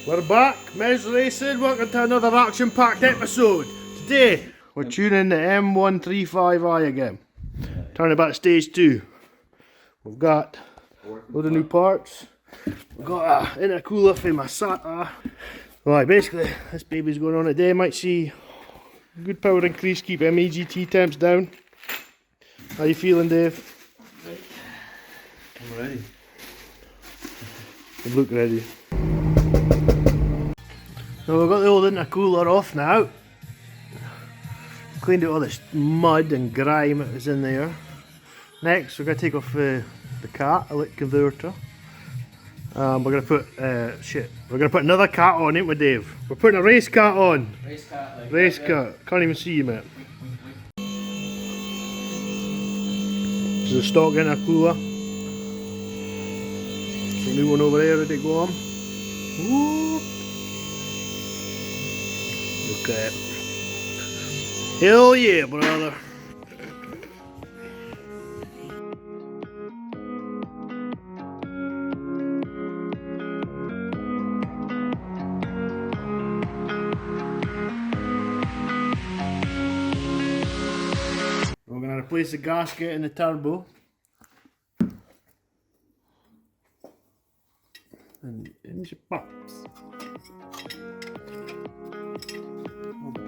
We're back, Mez Racing, welcome to another action-packed episode. Today, we're tuning the M135i again. Turning back to stage 2. We've got a load of new parts. We've got an intercooler for Masata. Right, basically, this baby's going on today. Might see good power increase, keep MEGT temps down. How you feeling, Dave? I'm ready. You look ready. So we've got the old intercooler off now. Cleaned out all this mud and grime that was in there. Next we're going to take off the catalytic converter. We're going to put we're going to put another cat on, ain't we, Dave? We're putting a race cat on. Race cat. Like race cat. Can't even see you, mate. This is a stock intercooler. There's a new one over there, ready to go on. Woo. Look at it. Hell yeah, brother. We're going to replace the gasket in the turbo. And into pops. Oh boy.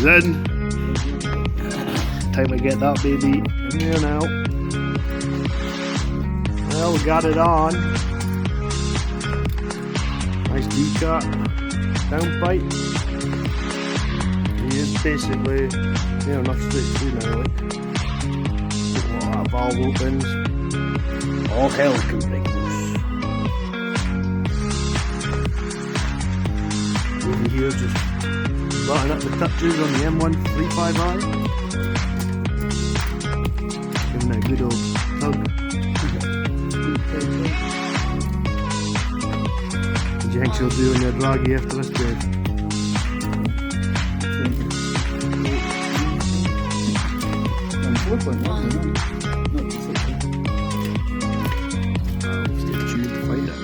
In. Time to get that baby in there now. Well, we got it on. Nice D-cut. Downpipe. He is basically enough straight through now. Like. That valve opens. All hell can break loose. Over here just button up the touches on the M135i. Giving it a good old tug. What do you think she'll do in your draggy after this, Dave? Stay tuned to find out.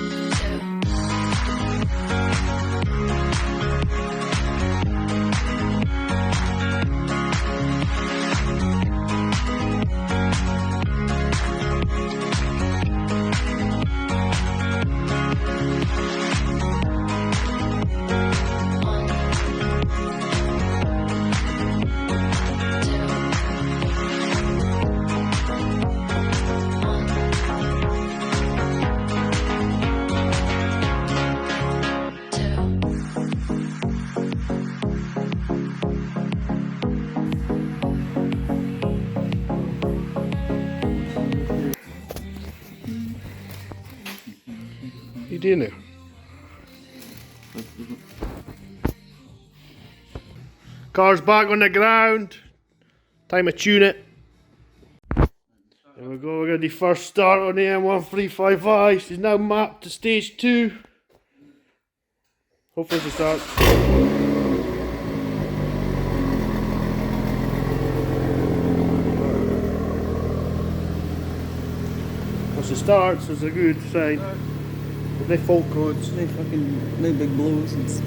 What are you doing there? Car's back on the ground. Time to tune it. There we go, we're going to do first start on the M135i. She's now mapped to stage 2. Hopefully she starts. Once it starts, it's a good sign. No fault codes. No big blows and stuff.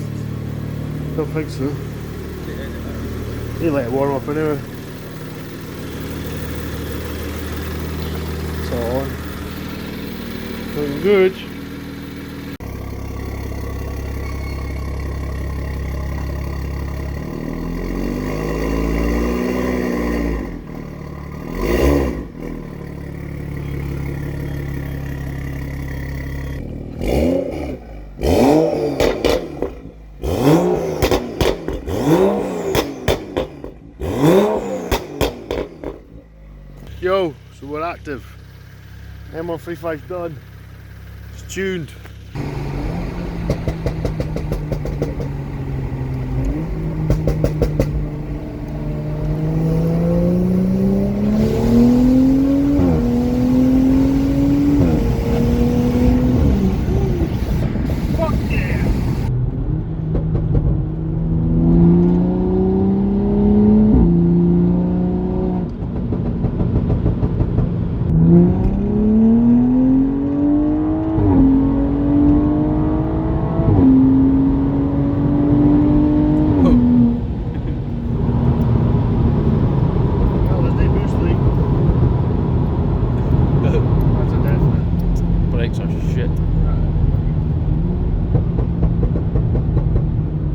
Don't think so. You let it warm up anyway. It's all on. Looking good. Yo, so we're active. M135's done. It's tuned. Brakes are shit.